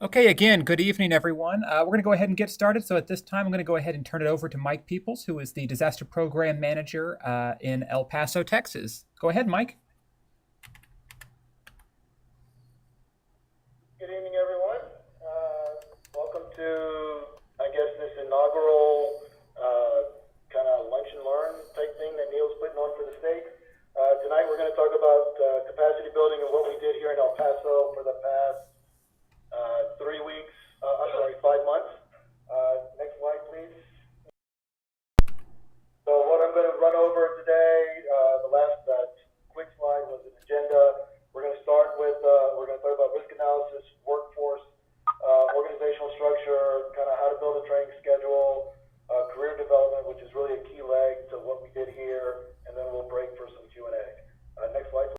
Okay, again, good evening, everyone. We're going to go ahead and get started. So at this time, I'm going to go ahead and turn it over to Mike Peoples, who is the Disaster Program Manager in El Paso, Texas. Go ahead, Mike. Good evening, everyone. Welcome to, I guess, this inaugural kind of lunch and learn type thing that Neil's putting on for the state. Tonight, we're going to talk about capacity building and what we did here in El Paso for the past 3 weeks. I'm sorry, 5 months. Next slide, please. So what I'm going to run over today, the last quick slide was an agenda. We're going to start with, we're going to talk about risk analysis, workforce, organizational structure, kind of how to build a training schedule, career development, which is really a key leg to what we did here, and then we'll break for some Q&A. Next slide, please.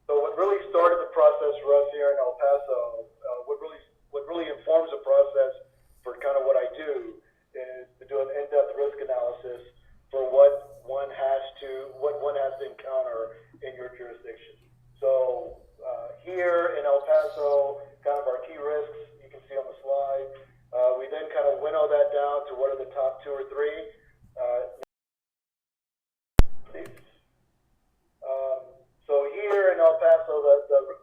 So what really started the process for us here in El Paso, what really informs the process for kind of what I do is to do an in-depth risk analysis for what one has to encounter in your jurisdiction. So here in El Paso, kind of our key risks you can see on the slide. We then kind of winnow that down to what are the top two or three. Please. So here in El Paso,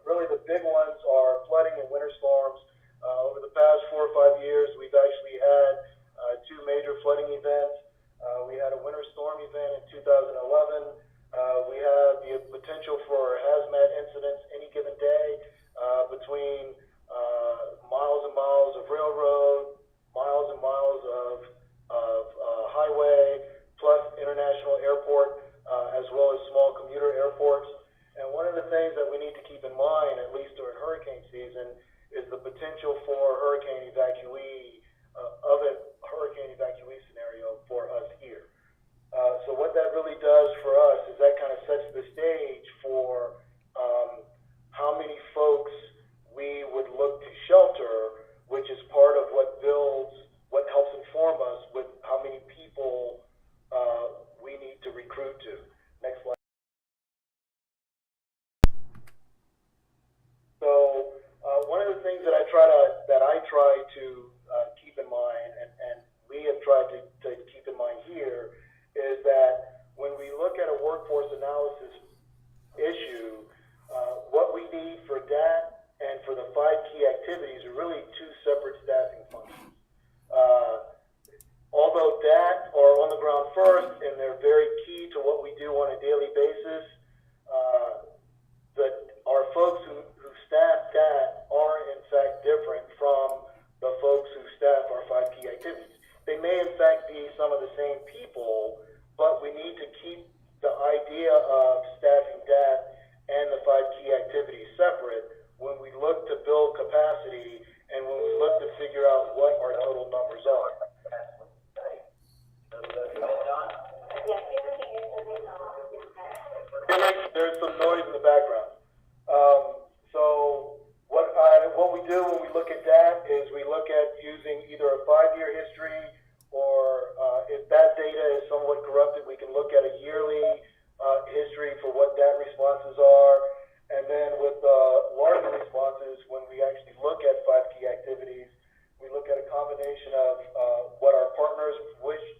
really the big ones are flooding and winter storms. Over the past 4 or 5 years, we've actually had two major flooding events. We had a winter storm event in 2011. We have the potential for hazmat incidents any given day between miles and miles of railroad, miles and miles of highway, plus international airport, as well as small commuter airports. And one of the things that we need to keep in mind, at least during hurricane season, is the potential for hurricane evacuee scenario for us here. So what that really does for us is that kind of sets the stage for how many folks we would look to shelter, which is part of what helps inform us with how many people we need to recruit to. Next slide. So one of the things that I try to keep in mind, and we have tried to keep in mind here, is that when we look at a workforce analysis issue, what we need for that and for the 5 key activities are really two separate staffing functions. Although DAT are on the ground first and they're very key to what we do on a daily basis, our folks who staff DAT are in fact different from the folks who staff our 5 key activities. They may in fact be some of the same people, but we need to keep the idea of staffing DAT and the 5 key activities separate when we look to build capacity and when we look to figure out what our total numbers are. There's some noise in the background. So what we do when we look at that is we look at using either a 5-year history, or if that data is somewhat corrupted, we can look at a yearly history for what DAT responses are. And then with larger responses, when we actually look at 5 key activities, we look at a combination of what our partners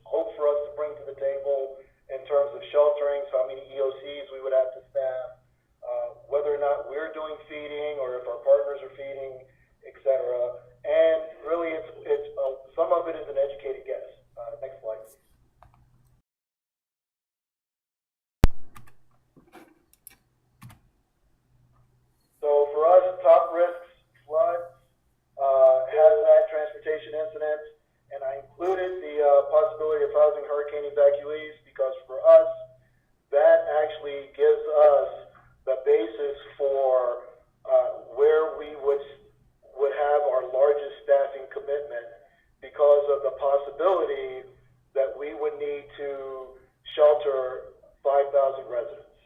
hope for us to bring to the table in terms of sheltering, so how many EOCs we would have to staff, whether or not we're doing feeding or if our partners are feeding, etc. And really, some of it is an educated guess. Next slide, please. So for us, top risks: floods, hazmat, transportation incidents, and I included the possibility of housing hurricane evacuees because for us, that actually gives us the basis for where we would have our largest staffing commitment, because of the possibility that we would need to shelter 5,000 residents.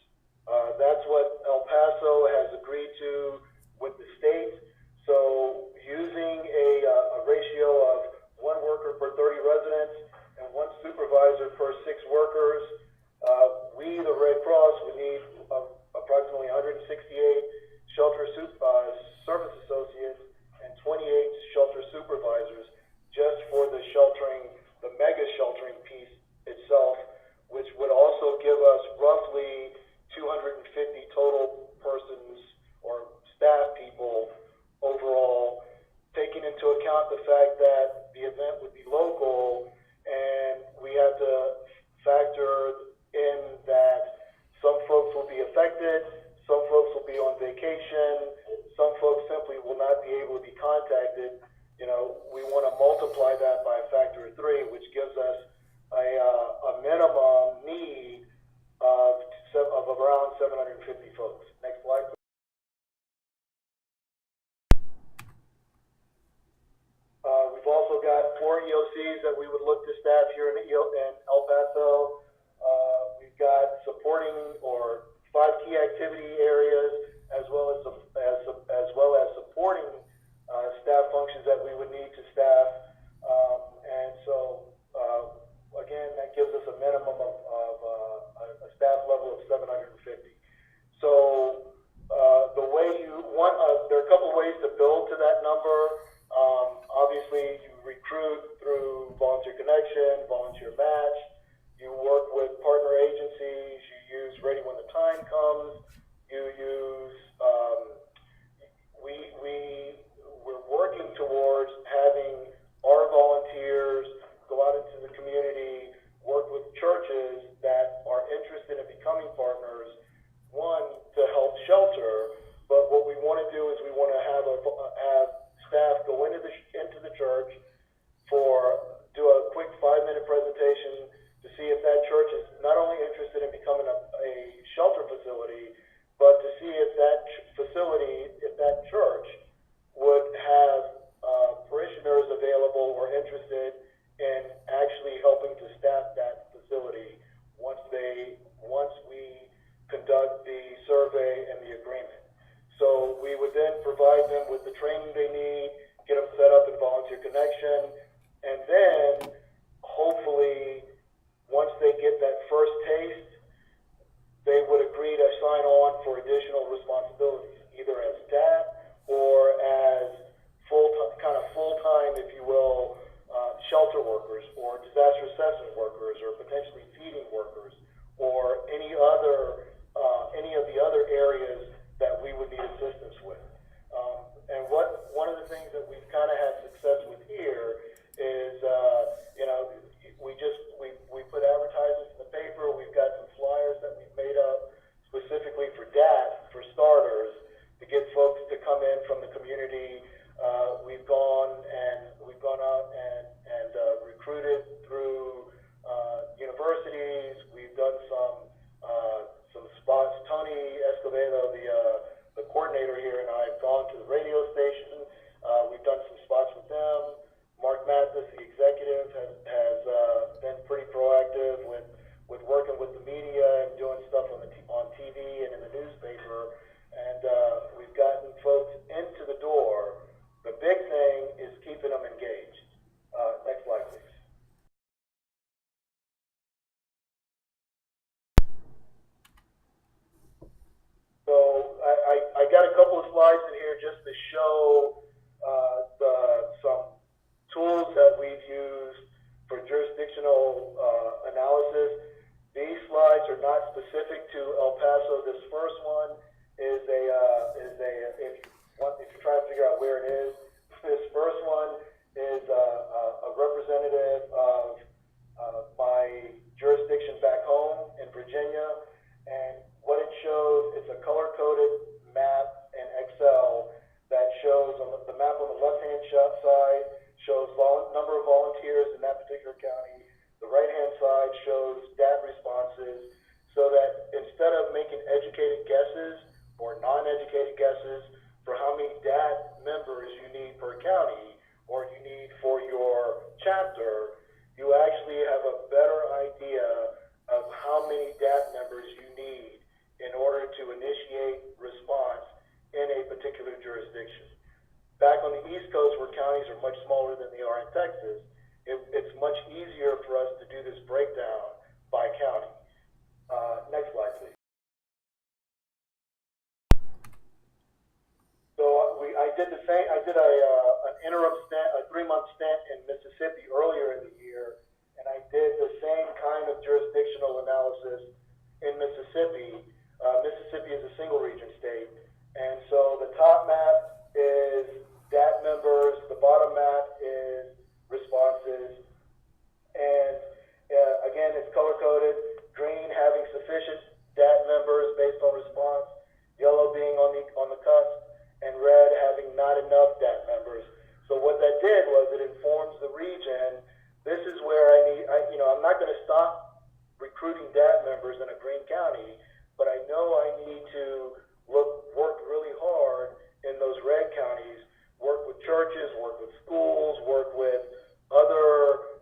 That's what El Paso has agreed to with the state. So using a ratio of 1 worker per 30 residents and 1 supervisor per 6 workers, we, the Red Cross, would need approximately 168 overseas that we would look to staff here in El Paso. We've got supporting or 5 key activity areas, as well as supporting staff functions that we would need to staff. And so, again, that gives us a minimum of a staff level of 750. So the way you want, there are a couple ways to build to that number. Obviously, you recruit through volunteer connection, volunteer match. You work with partner agencies. You use ready when the time comes. You use we're working towards having our volunteers go out into the community, work with churches that are interested in becoming partners. One, to help shelter, but what we want to do is we want to have staff go into the church do a quick 5-minute presentation to see if that church is not only interested in becoming a shelter facility, but to see if that church would have parishioners available or interested in actually helping to staff that facility once we conduct the survey and the agreement. So we would then provide them with the training they need, get them set up in volunteer connection, and then hopefully once they get that first taste, they would agree to sign on for additional responsibilities, either as staff or as full-time, if you will, shelter workers or disaster assessment workers or potentially feeding workers or any of the other areas that we would need assistance with. And one of the things that we've kind of had success with here is, we put advertisements in the paper. We've got some flyers that we've made up specifically for DAT, for starters, to get folks to come in from the community. We've gone out and recruited through universities. We've done some spots. Tony Escobedo, the coordinator here, and I have gone to the radio station. We've done some spots with them. Mark Mathis, the executive, has been pretty proactive with working with the media and doing stuff on TV and in the newspaper. And we've gotten folks into the door. The big thing is keeping them engaged. Next slide, please. So I got a couple of slides in here just to show some tools that we've used for jurisdictional analysis. These slides are not specific to El Paso. This first one is if you're trying to figure out where it is, this first one is a representative of my jurisdiction back home in Virginia, and what it shows is a color-coded map in Excel that shows on the map on the left-hand side shows number of volunteers in that particular county. The right-hand side shows DAT responses, so that instead of making educated guesses or non-educated guesses for how many DAT members you need per county or you need for your chapter, you actually have a better idea of how many DAT members you need in order to initiate response in a particular jurisdiction. Back on the East Coast, where counties are much smaller than they are in Texas, it's much easier for us to do this breakdown by county. Next slide, please. So I did the same. I did an interim stint, a 3-month stint in Mississippi earlier in the year, and I did the same kind of jurisdictional analysis in Mississippi. Mississippi is a single region state, and so the top map is DAT members, the bottom map is responses, and again, it's color-coded. Green having sufficient DAT members based on response, yellow being on the cusp, and red having not enough DAT members. So what that did was it informs the region. This is where I'm not going to stop recruiting DAT members in a green county, but I know I need to work really hard in those red counties, work with churches, work with schools, work with other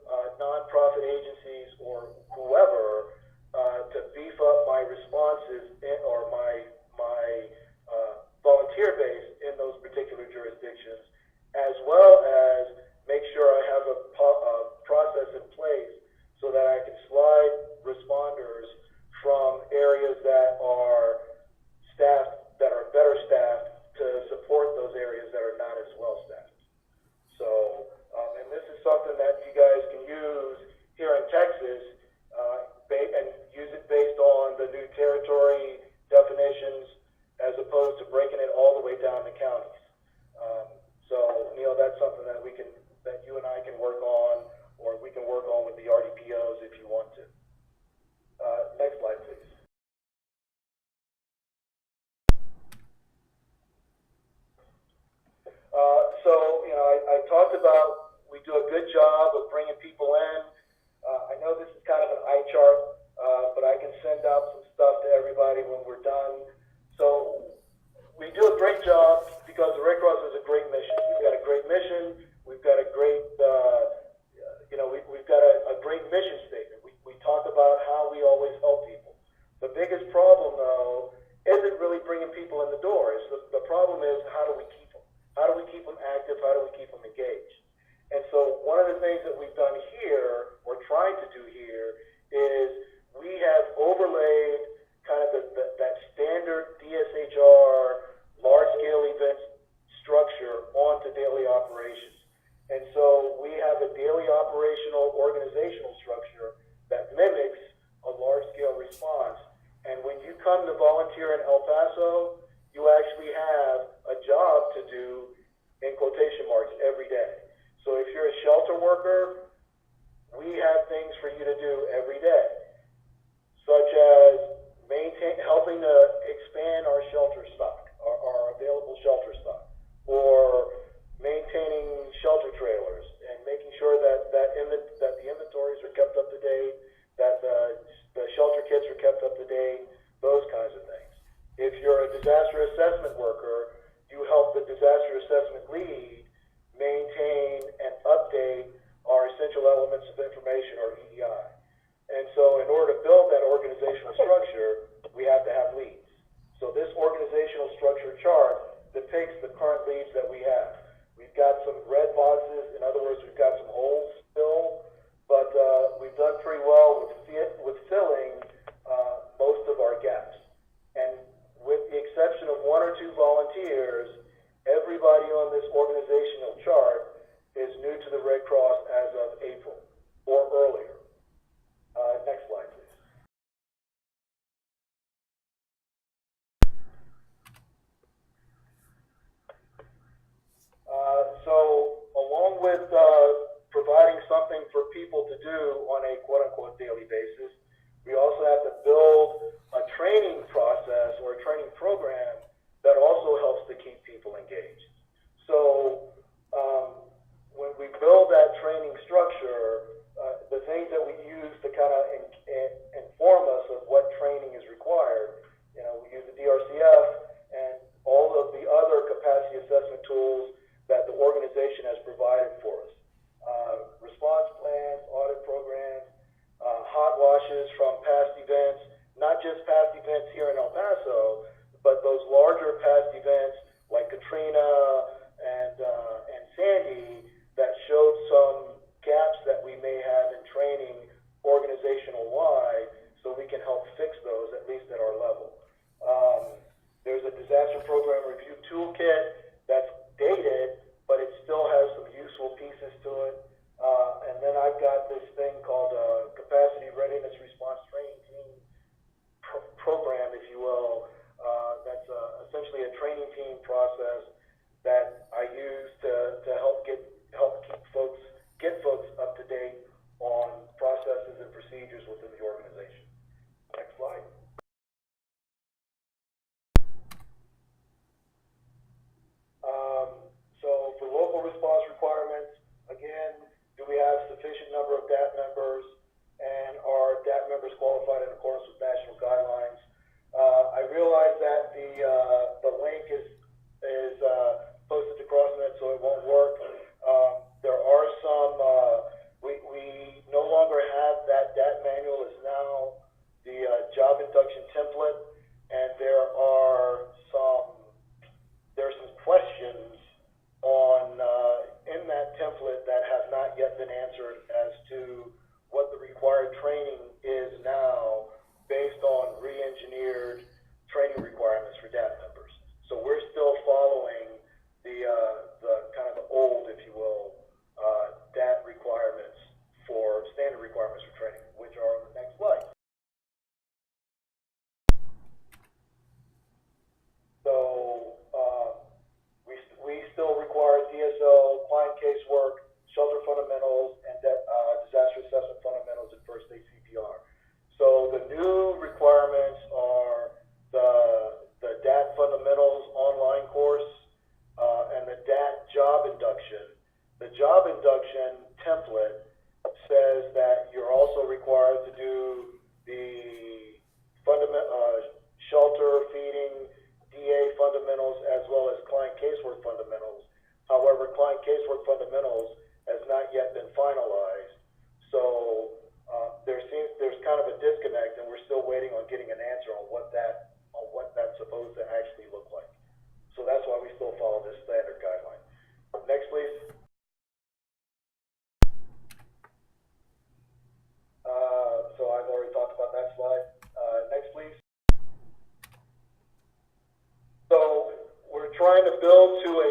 opposed to breaking it all the way down to counties. So, Neil, that's something that that you and I can work on, or we can work on with the RDPOs if you want to. Next slide, please. So, I talked about we do a good job of bringing people in. I know this is kind of an eye chart, but I can send out some stuff to everybody when we're done. So we do a great job because the Red Cross is a great mission. We've got a great mission. We've got a great, we've got a great mission statement. We talk about how we always help people. The biggest problem, though, isn't really bringing people in the door. The problem is, how do we keep them? How do we keep them active? How do we keep them engaged? And so one of the things that we've done here, or tried to do here, is we have overlaid kind of that standard DSHR large-scale events structure onto daily operations. And so we have a daily operational organizational structure that mimics a large-scale response. And when you come to volunteer in El Paso, you actually have a job to do, in quotation marks, every day. So if you're a shelter worker, we have things for you to do every day, such as helping to expand our shelter stock, our available shelter stock, or maintaining shelter trailers and making sure that the inventories are kept up to date, that the shelter kits are kept up to date, those kinds of things. If you're a disaster assessment worker, you help the disaster assessment lead maintain and update our essential elements of information, or EEI. And so in order to build that organizational structure, we have to have leads. So this organizational structure chart depicts the current leads that we have. We've got some red boxes. In other words, we've got some holes still, but we've done pretty well with filling most of our gaps. And with the exception of one or two volunteers, everybody on this organizational chart is new to the Red Cross as of April or earlier. Next slide, please. So along with providing something for people to do on a quote-unquote daily basis, we also have to build a training process or a training program that also helps to keep people engaged. So when we build that training structure, the things that we use to kind of inform us of what training is required, we use the DRCF and all of the other capacity assessment tools that the organization has provided for us. Response plans, audit programs, hot washes from past events, not just past events here in El Paso, but those larger past events like Katrina and Sandy that showed some gaps that we may have in training organizational wide, so we can help fix those, at least at our level. There's a disaster program review toolkit that's dated, but it still has some useful pieces to it. And then I've got this thing called Capacity Readiness Response Training Team program, if you will. That's essentially a training team process that I use to help keep folks up to date on processes and procedures within the organization. Next slide. So for local response requirements, again, do we have sufficient number of DAT members, and are DAT members qualified in accordance with national guidelines? I realize that the link is posted to CrossNet, so it applying casework fundamentals has not yet been finalized. So there's kind of a disconnect, and we're still waiting on getting an answer on what that's supposed to actually look like. So that's why we still follow this standard guideline. Next, please. So I've already talked about that slide. Next, please. So we're trying to build to a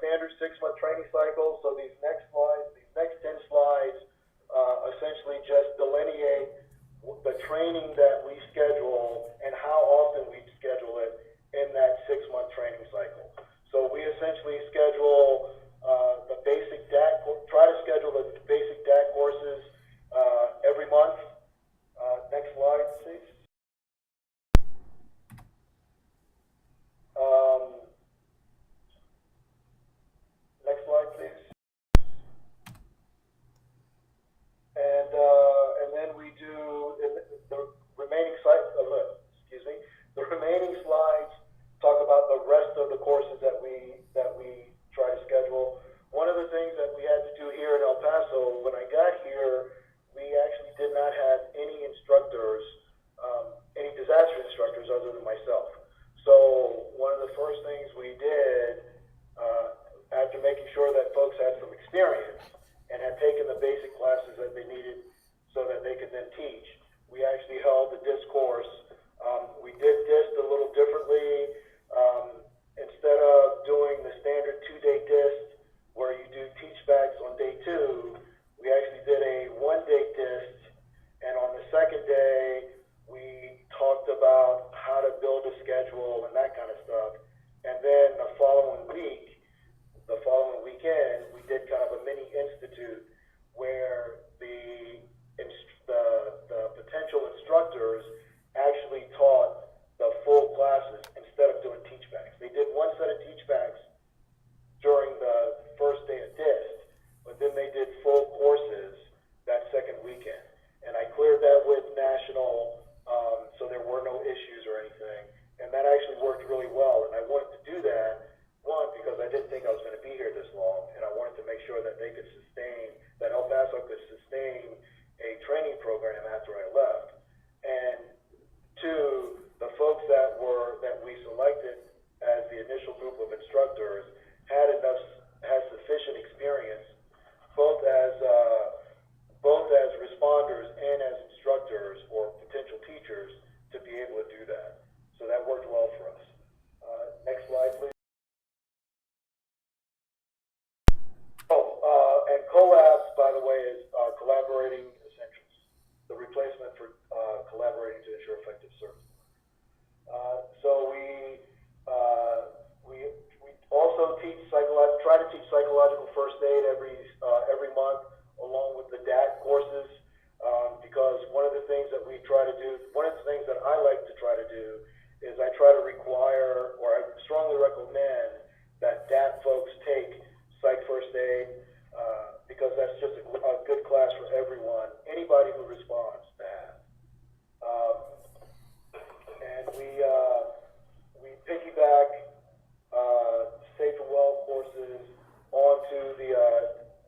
standard 6-month training cycle. So these next 10 slides, essentially just delineate the training that we schedule and how often we schedule it in that 6-month training cycle. So we essentially schedule the basic DAT, try to schedule the basic DAT courses every month. Next slide, please. Next slide, please. And then we do the remaining the remaining slides talk about the rest of the courses that we try to schedule. One of the things that we had to do here in El Paso, when I got here, we actually did not have any instructors, any disaster instructors other than myself. So one of the first things we did, after making sure that folks had some experience and had taken the basic classes that they needed so that they could then teach, we actually held the DIST course. We did DIST a little differently. Instead of doing the standard 2-day DIST where you do teach backs on day 2, we actually did a 1-day DIST, and on the second day we talked about how to build a schedule and that kind of stuff. And then the following weekend, we did kind of a mini institute where the potential instructors actually taught the full classes instead of doing teach backs. They did one set of teach backs during the first day of DIST, but then they did full courses that second weekend. And I cleared that with National, so there were no issues or anything. And that actually worked really well. And I wanted to do that, one, because I didn't think I was going to be here this long, and I wanted to make sure that they could sustain, that El Paso could sustain a training program after I left. And two, the folks that we selected as the initial group of instructors had sufficient experience, both as responders and as instructors or potential teachers, to be able to do that. So that worked well for us. Next slide, please. And collabs, by the way, is collaborating essentials, the replacement for collaborating to ensure effective service. So we also try to teach psychological first aid every month, along with the DAT courses, because one of the things that I like to try to do is I try to require, or I strongly recommend that DAT folks take psych first aid, because that's just a good class for everyone, anybody who responds to have. And we piggyback Safe and Well courses onto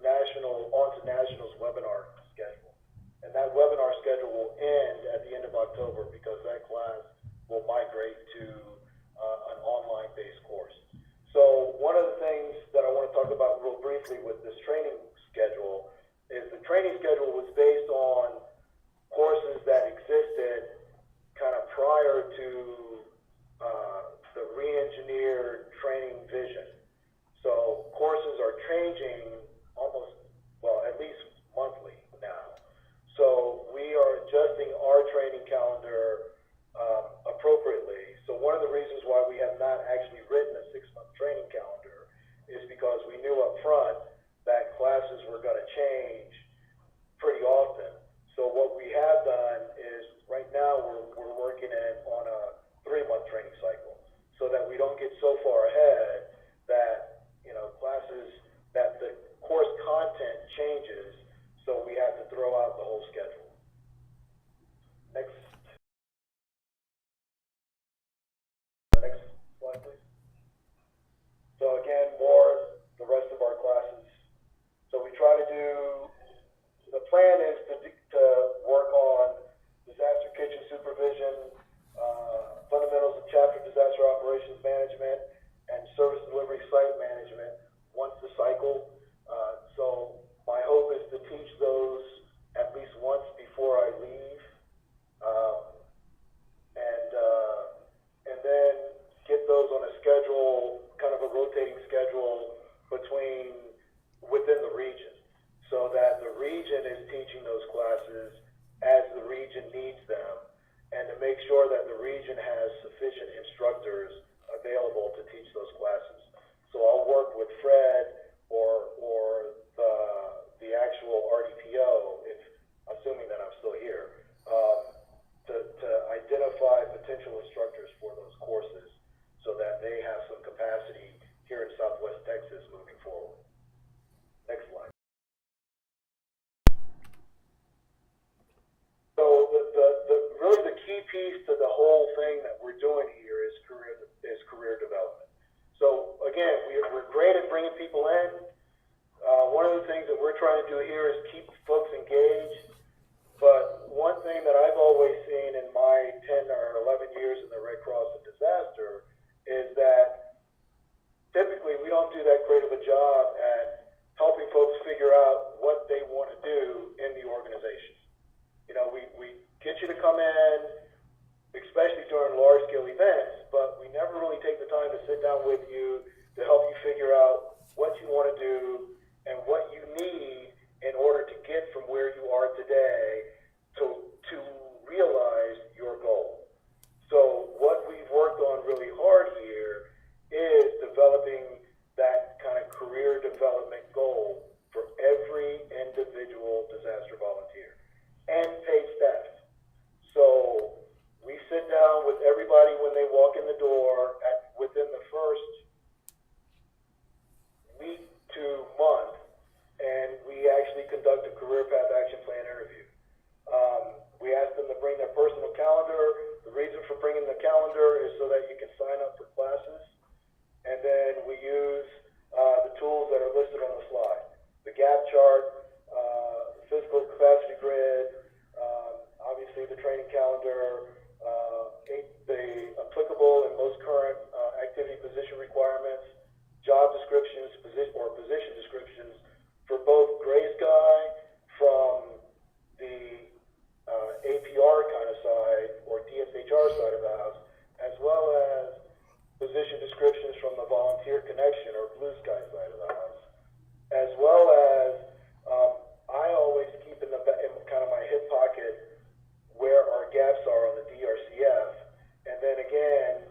National's webinar schedule. And that webinar schedule will end at the end of October, because that class will migrate to an online-based course. So one of the things that I want to talk about real briefly with this training schedule is the training schedule was based on courses that existed kind of prior to the re-engineered training vision. So courses are changing at least monthly now. So we are adjusting our training calendar appropriately. So one of the reasons why we have not actually written a 6-month training calendar is because we knew up front that classes were going to change pretty often. So what we have done is right now we're working on a 3-month training cycle, so that we don't get so far ahead that classes, that the course content changes, so we have to throw out the whole schedule. Next slide, please. So again, the rest of our management and service delivery site management once a cycle. So my hope is to teach those at least once before I leave, and then get those on a schedule, kind of a rotating schedule within the region, so that the region is teaching those classes as the region needs them, and to make sure that the region has sufficient instructors available to teach those classes. So I'll work with Fred or the actual RDPO, if assuming that I'm still here, to identify potential instructors for those courses, so that they have some capacity here in Southwest Texas moving forward. Next slide. So really the key piece to the whole thing that we're doing here is career development. So again, we're great at bringing people in. One of the things that we're trying to do here is keep folks engaged. But one thing that I've always seen in my 10 or 11 years in the Red Cross and disaster is that typically we don't do that great of a job at helping folks figure out what they want to do in the organization. You know, we get you to come in, especially during large-scale events, but we never really take the time to sit down with you to help you figure out what you want to do and what you need in order to get from where you are today to realize your goal. So what we've worked on really hard here is developing that kind of career development goal for every individual disaster volunteer and paid staff. So we sit down with everybody when they walk in the door within the first week to month, and we actually conduct a career path action plan interview. We ask them to bring their personal calendar. The reason for bringing the calendar is so that you can sign up for classes, and then we use the tools that are listed on the slide: the gap chart, the physical capacity grid, obviously the training calendar, the applicable and most current activity position requirements, job descriptions, position descriptions for both Gray Sky from the APR kind of side or DSHR side of the house, as well as position descriptions from the Volunteer Connection or Blue Sky side of the house, as well as I always keep in kind of my hip pocket where our gaps are on the DRCF, and then again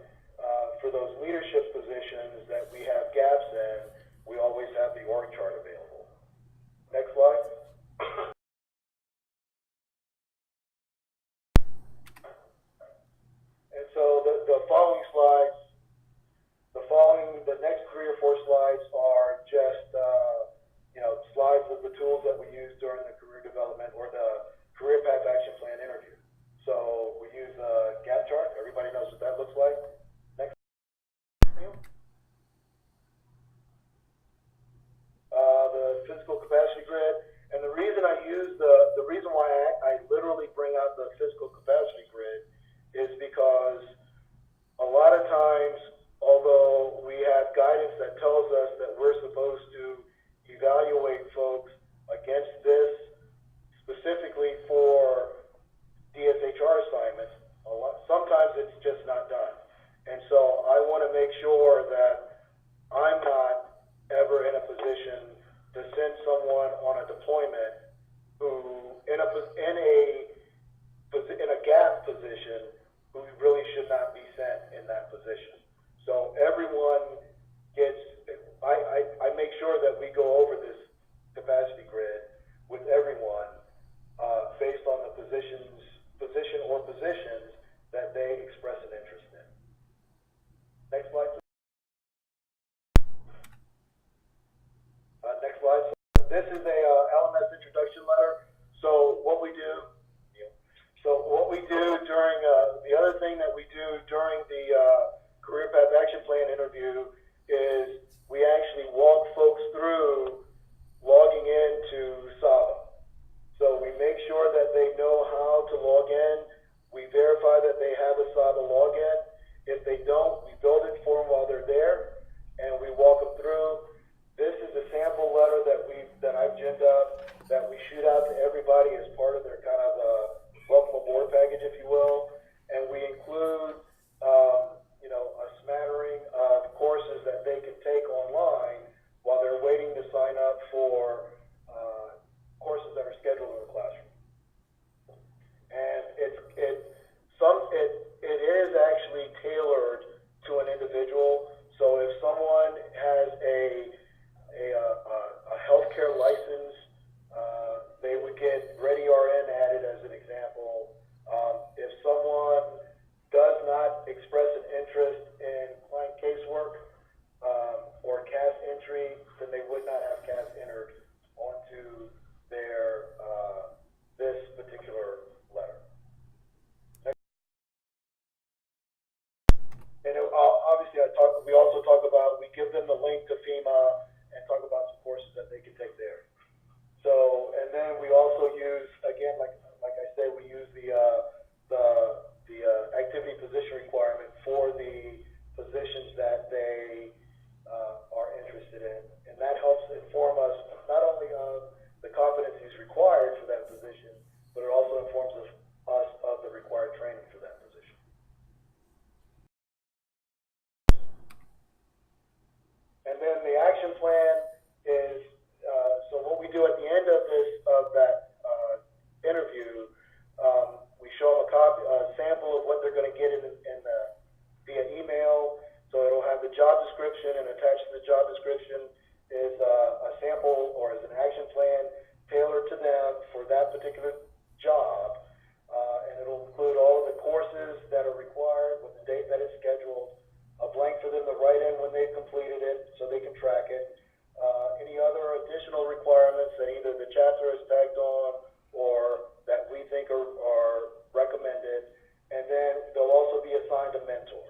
for those leadership positions that we have gaps in, we always have the org chart available. Next slide. And so the following slides, the next 3 or 4 slides are just slides of the tools that we use during the career development or the career path action plan interview. So we use a gap chart. Everybody knows what that looks like. Next. The physical capacity grid, and the reason I use the reason why I literally bring out the physical capacity grid is because a lot of times, although we have guidance that tells us that we're supposed to evaluate folks against this specifically for DSHR assignments, sometimes it's just not done. And so I want to make sure that I'm not ever in a position to send someone on a deployment who in a gap position who really should not be sent in that position. So everyone gets, I make sure that we go over this capacity grid with everyone based on the position or positions that they express an interest in. Next slide, please. Next slide. This is a LMS introduction letter. So what we do during the other thing that we do during the career path action plan interview for courses that are scheduled in the classroom. And it is actually tailored to an individual. So if someone has a healthcare license, they would get Ready RN added as an example. If someone does not express an interest in client casework or CAS entry, then they would not have CAS entered onto their this particular letter. And obviously, we also talk about, we give them the link to FEMA and talk about some courses that they can take there. So, and then we also use, again, like I said, we use the activity position requirement for the positions that they are interested in. And that helps inform us not only of the competencies required for that position, but it also informs us of the required training for that position. And then the action plan is, so what we do at the end of that interview, we show them a sample of what they're going to get via email. So it'll have the job description, and attached to the job description is a sample or is an action plan tailored to them for that particular job. And it'll include all of the courses that are required with the date that it's scheduled, a blank for them to write in when they've completed it so they can track it. Any other additional requirements that either the chapter has tagged on or that we think are recommended. And then they'll also be assigned a mentor.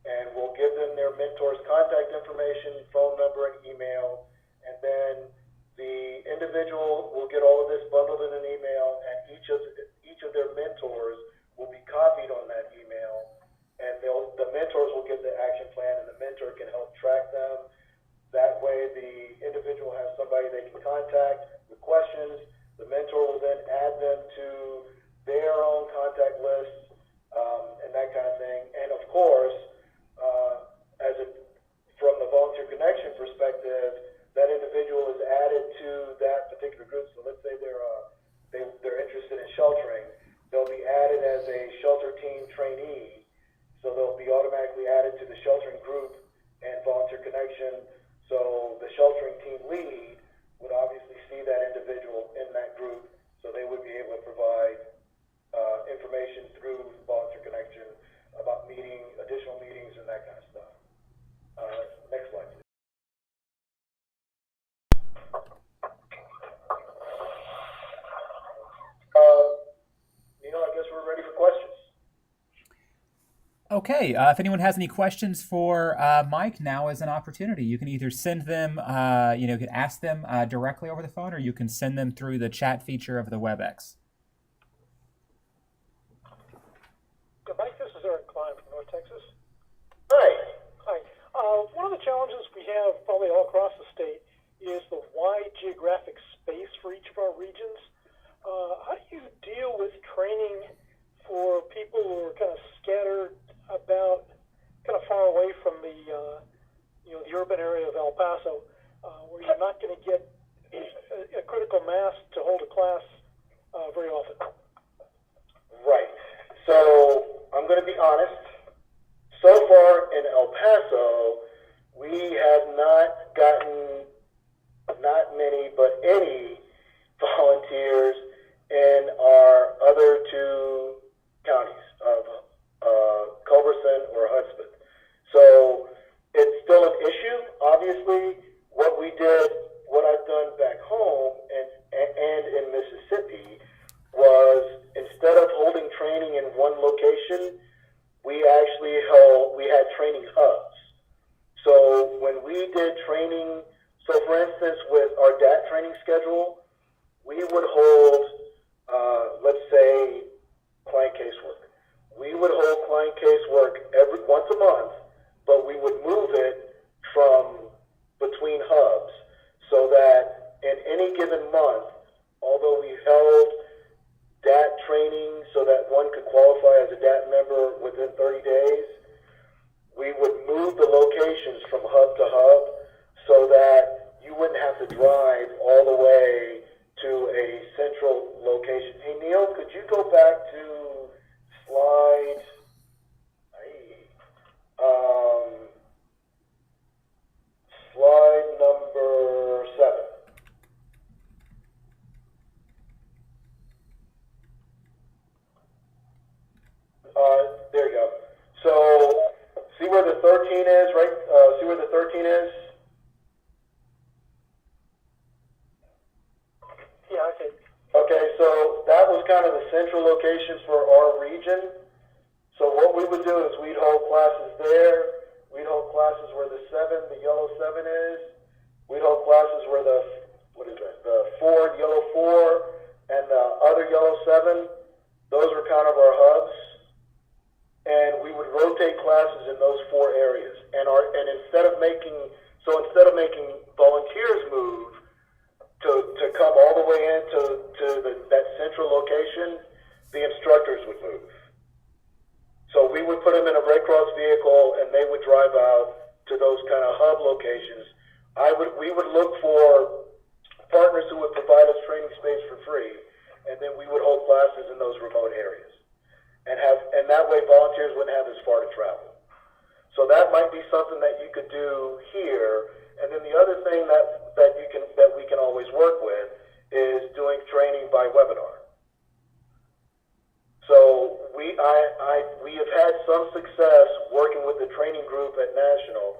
And we'll give them their mentor's contact information, phone number, and email. And then the individual will get all of this bundled in an email, and each of their mentors will be copied on that email. And the mentors will get the action plan, and the mentor can help track them. That way, the individual has somebody they can contact with questions. The mentor will then add them to their own contact list, and that kind of thing. And of course, from the volunteer connection perspective, that individual is added to that particular group. So let's say they're interested in sheltering, they'll be added as a shelter team trainee. So they'll be automatically added to the sheltering group and volunteer connection. So the sheltering team lead would obviously see that individual in that group, so they would be able to provide information through volunteer connection about additional meetings and that kind of stuff. Next slide, please. Neil, I guess we're ready for questions. Okay, if anyone has any questions for Mike, now is an opportunity. You can either send them, you can ask them directly over the phone, or you can send them through the chat feature of the WebEx. Mike, this is Eric Klein from North Texas. Hi. Hi. One of the challenges we have probably all across the state is the wide geographic space for each of our regions. How do you deal with training for people who are kind of scattered about, kind of far away from the urban area of El Paso, where you're not going to get a critical mass to hold a class very often? Right. So I'm going to be honest. So far in El Paso, we have not gotten not many, but any volunteers in our other two counties of Culberson or Hudspeth. So it's still an issue. Obviously, what I've done back home and in Mississippi was, instead of holding training in one location, we had training hubs. So when we did training, so for instance, with our DAT training schedule, we would hold, let's say, client casework. We would hold client casework once a month, but we would move it from between hubs so that in any given month, although we held DAT training so that one could qualify as a DAT member within 30 days, we would move the locations from hub to hub so that you wouldn't have to drive is? Yeah, okay. Okay, so that was kind of the central location for our region. So what we would do is we'd hold classes there. We'd hold classes where the yellow 7 is. We'd hold classes where the 4, yellow 4, and the other yellow 7. Those were kind of our hubs. And we would rotate classes in those 4 areas. And instead of making volunteers move to come all the way into that central location, the instructors would move. So we would put them in a Red Cross vehicle, and they would drive out to those kind of hub locations. We would look for partners who would provide us training space for free, and then we would hold classes in those remote areas, and that way volunteers wouldn't have as far to travel. So that might be something that you could do here. And then the other thing that we can always work with is doing training by webinar. So we have had some success working with the training group at National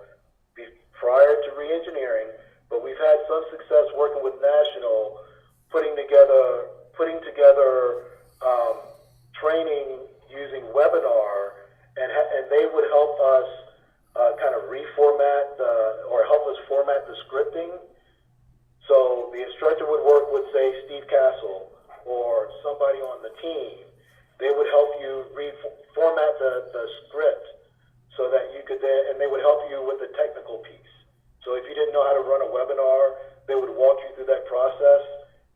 prior to re-engineering, but we've had some success working with National, putting together training using webinar, and they would help us kind of reformat or help us format the scripting. So the instructor would work with, say, Steve Castle or somebody on the team. They would help you reformat the script so that you could then, and they would help you with the technical piece. So if you didn't know how to run a webinar, they would walk you through that process,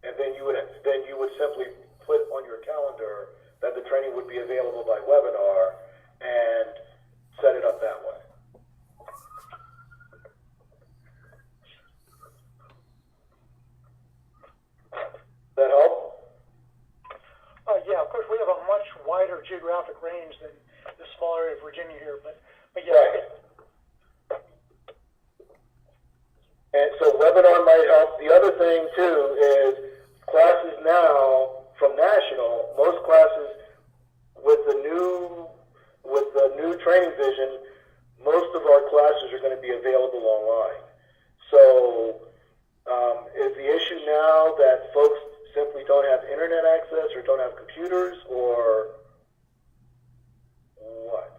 and then you would simply put on your calendar that the training would be available by webinar and set it up that way. That help? Yeah, of course, we have a much wider geographic range than the small area of Virginia here, but yeah. Right. And so webinar might help. The other thing too is classes now from National, most classes with the new training vision, most of our classes are going to be available online. So is the issue now that folks simply don't have internet access or don't have computers, or what?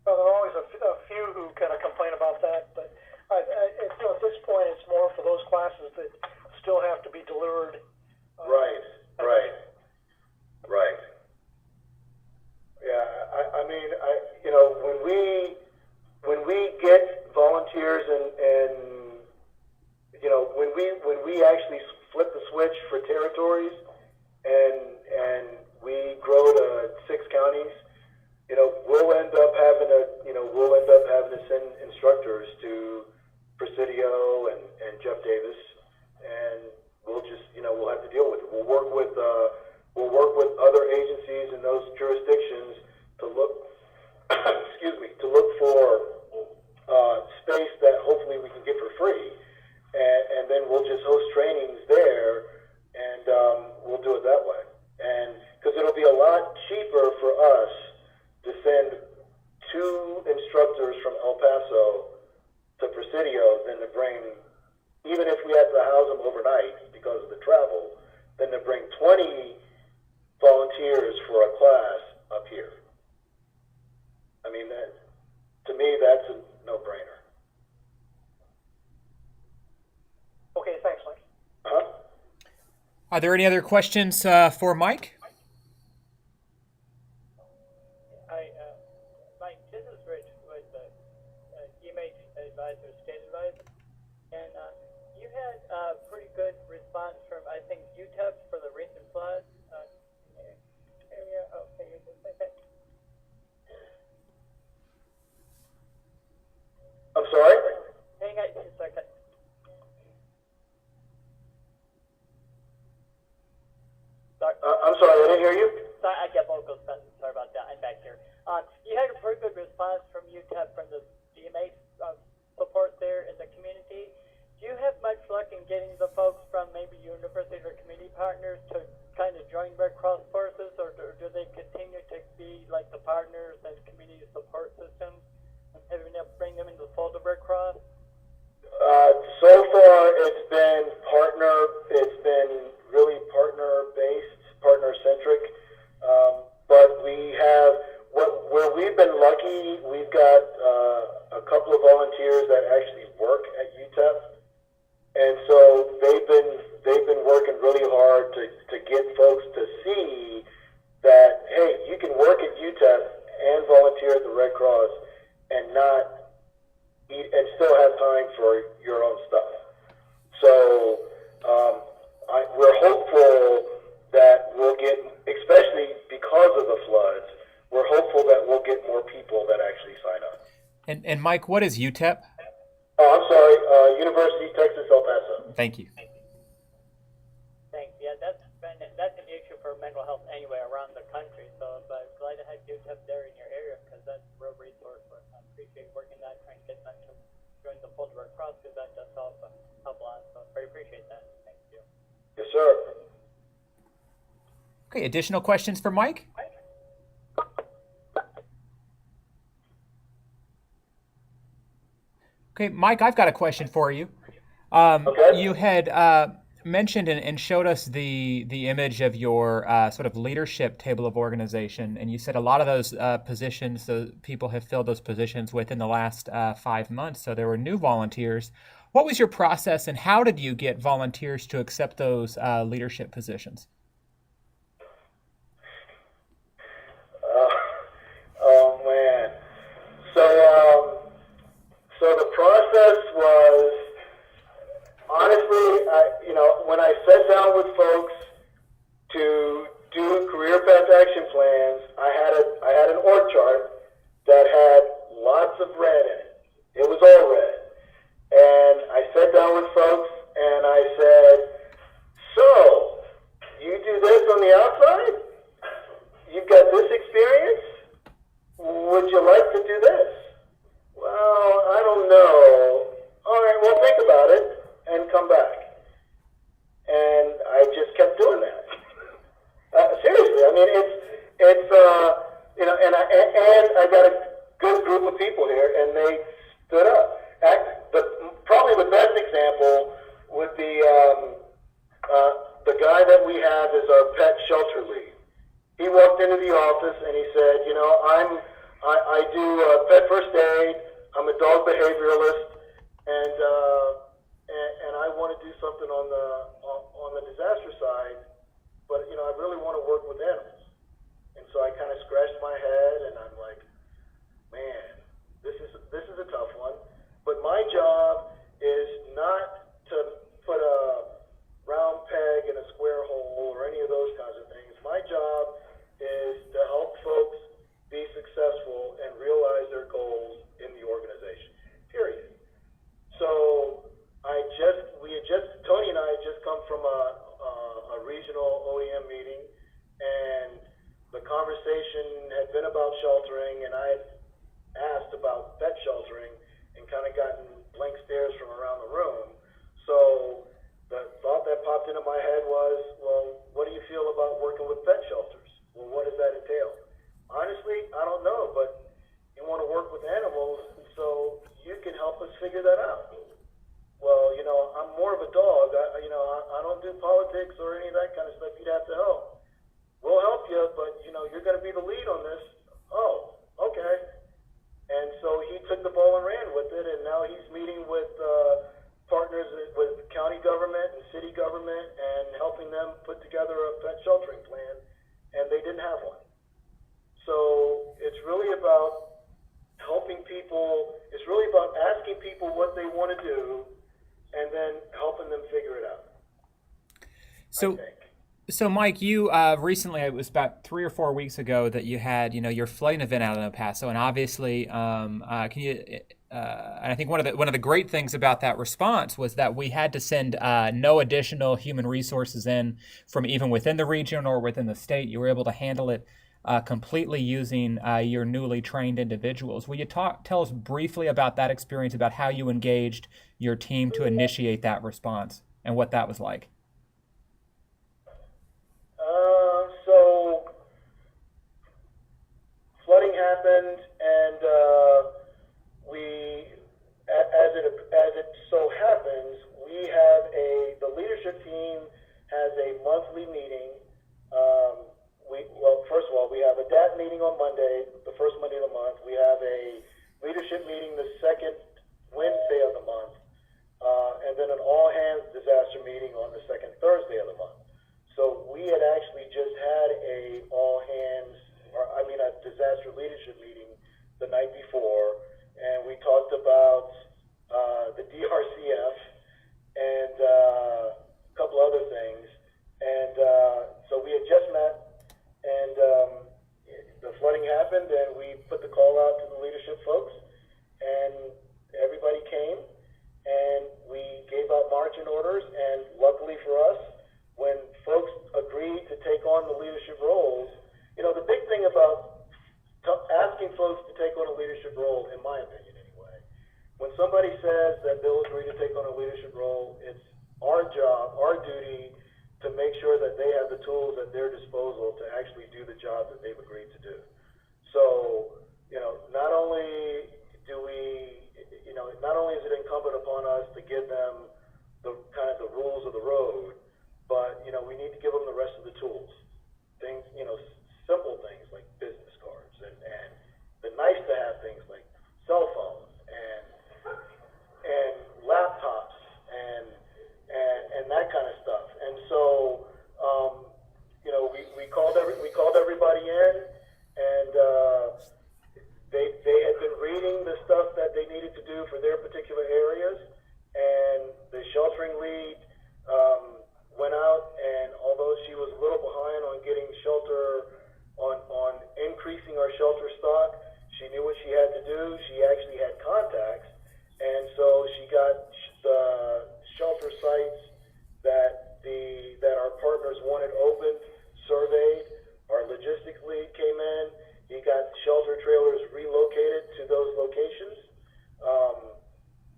Well, there are always a few who kind of complain about that, but at this point, it's more for those classes that still have to be delivered. Right. Yeah, I mean, when we get volunteers and when we actually flip the switch for territories and we grow to 6 counties, we'll end up having to send instructors to Presidio and Jeff Davis, and we'll just we'll have to deal with it. We'll work with other agencies in those jurisdictions to look for space that hopefully we can get for free, and then we'll just host trainings there, and we'll do it that way. And because it'll be a lot cheaper for us to send 2 instructors from El Paso to Presidio than to bring, even if we had to house them overnight because of the travel, than to bring 20 volunteers for a class up here. I mean, to me, that's a no-brainer. Okay, thanks, Mike. Uh-huh. Are there any other questions for Mike? Mike, this is Rich with EMH Advisor, State Advisor, and you had a pretty good response from, I think, UTEP for the recent floods. Area. Okay, you just like that. I'm sorry? Hang on just a second. I'm sorry, I didn't hear you. Sorry, I get vocal. Sorry about that. I'm back here. You had a pretty good response from UTEP from the DMA support there in the community. Do you have much luck in getting the folks from maybe university or community partners to kind of join Red Cross forces, or do they continue to be like the partners and community support systems, and having to bring them into the fold of Red Cross? So far, it's been really partner-based, partner-centric. But we have, where we've been lucky, we've got a couple of volunteers that actually work at UTEP. And so they've been working really hard to get folks to see that, hey, you can work at UTEP and volunteer at the Red Cross and not eat and still have time for your own stuff. So we're hopeful that we'll get, especially because of the floods, we're hopeful that we'll get more people that actually sign up. And Mike, what is UTEP? Oh, I'm sorry, University of Texas, El Paso. Thank you. Thanks. Yeah, that's an issue for mental health anyway around the country. So, but glad to have UTEP there in your area because that's a real resource for us. I appreciate working that, trying to get them to join the fold of Red Cross because that does help a lot. So, I appreciate that. Thank you. Yes, sir. Okay, additional questions for Mike? Okay, Mike, I've got a question for you. Okay. You had mentioned and showed us the image of your sort of leadership table of organization, and you said a lot of those positions, the people have filled those positions within the last 5 months, so there were new volunteers. What was your process, and how did you get volunteers to accept those leadership positions? Oh man. So the process was, honestly, when I sat down with folks to do career path action plans, I had an org chart that had lots of red in it. It was all red. And I sat down with folks and I said, so, you do this on the outside? You've got this experience? Would you like to do this? Well, I don't know. All right, well, think about it and come back. And I just kept doing that. Seriously, I mean, and I got a good group of people here, and they stood up. Probably the best example would be the guy that we have is our pet shelter lead. He walked into the office and he said, I do pet first aid. I'm a dog behavioralist, and I want to do something on the disaster side, but I really want to work with animals. And so I kind of scratched my head, and I'm like, man, this is a tough one. But my job is not to put a round peg in a square hole or any of those kinds of things. My job is to help folks be successful and realize their goals in the organization, period. So Tony and I had just come from a regional OEM meeting, and the conversation had been about sheltering, and I had asked about pet sheltering and kind of gotten blank stares from around the room. So the thought that popped into my head was, well, what do you feel about working with pet shelters? Well, what does that entail? Honestly, I don't know, but you want to work with animals, so you can help us figure that out. Well, I'm more of a dog. I don't do politics or any of that kind of stuff. You'd have to help. We'll help you, but, you're going to be the lead on this. Oh, okay. And so he took the ball and ran with it, and now he's meeting with partners with county government and city government and helping them put together a pet sheltering plan, and they didn't have one. So it's really about helping people. It's really about asking people what they want to do and then helping them figure it out. So Mike, you recently, it was about 3 or 4 weeks ago that you had, your flooding event out in El Paso, and obviously, and I think one of the great things about that response was that we had to send no additional human resources in from even within the region or within the state. You were able to handle it completely using your newly trained individuals. Will you tell us briefly about that experience, about how you engaged your team to initiate that response and what that was like? So flooding happened, and as it so happens, we have the leadership team has a monthly meeting. First of all, we have a DAT meeting on Monday, the first Monday of the month. We have a leadership meeting the second Wednesday of the month, and then an all hands disaster meeting on the second Thursday of the month. So we had actually just had a disaster leadership meeting the night before, and we talked about the DRCF and a couple other things. And so we had just met, and the flooding happened, and we put the call out to the leadership folks, and everybody came, and we gave out marching orders. And luckily for us, when folks agreed to take on the leadership roles, the big thing about asking folks to take on a leadership role, in my opinion anyway, when somebody says that they'll agree to take on a leadership role, it's our job, our duty, to make sure that they have the tools at their disposal to actually do the job that they've agreed to do. So, not only is it incumbent upon us to give them the rules of the road, but we need to give them the rest of the tools. Things, simple things like business cards and the nice to have things like cell phones and laptops and that kind of stuff. And so we called everybody in, and they had been reading the stuff that they needed to do for their particular areas, and the sheltering lead went out, and although she was a little behind on getting shelter, on increasing our shelter stock, she knew what she had to do. She actually had contacts, and so she got the shelter sites that our partners wanted opened, surveyed. Our logistics lead came in. He got shelter trailers relocated to those locations.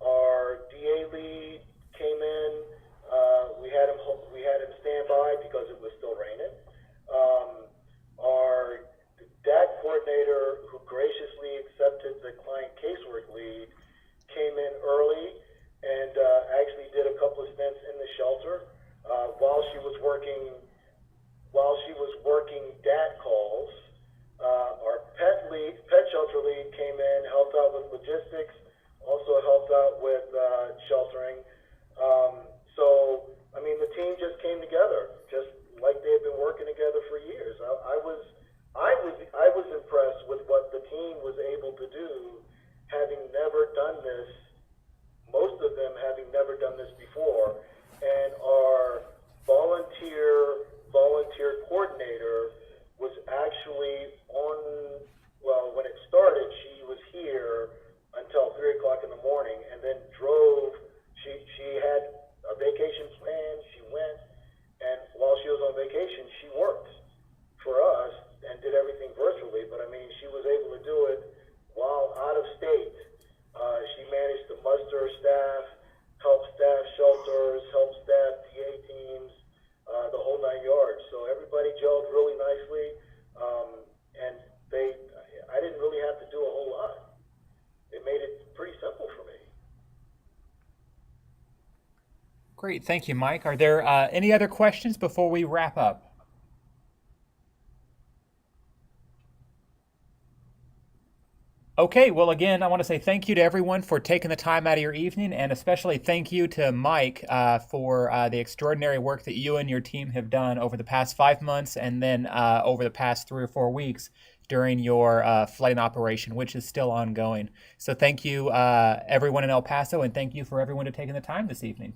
Our DA lead came in. We had him stand by because it was still raining. Our DAC coordinator, who graciously accepted the client casework lead, came in early and actually did a couple of stints in the shelter while she was working DAT calls. Our pet shelter lead came in, helped out with logistics, also helped out with sheltering. So the team just came together, just like they had been working together for years. I was impressed with what the team was able to do, having never done this. Most of them having never done this before, and our volunteer coordinator was actually when it started, she was here until 3 o'clock in the morning, and then drove. She had a vacation plan. She went, and while she was on vacation, she worked for us and did everything virtually. But she was able to do it while out of state. She managed to muster staff, help staff shelters, help staff DA teams, the whole 9 yards. So everybody gelled really nicely, and I didn't really have to do a whole lot. It made it pretty simple for me. Great. Thank you, Mike. Are there any other questions before we wrap up? Okay, well, again, I want to say thank you to everyone for taking the time out of your evening, and especially thank you to Mike for the extraordinary work that you and your team have done over the past 5 months, and then over the past 3 or 4 weeks during your flooding operation, which is still ongoing. So thank you, everyone in El Paso, and thank you for everyone for taking the time this evening.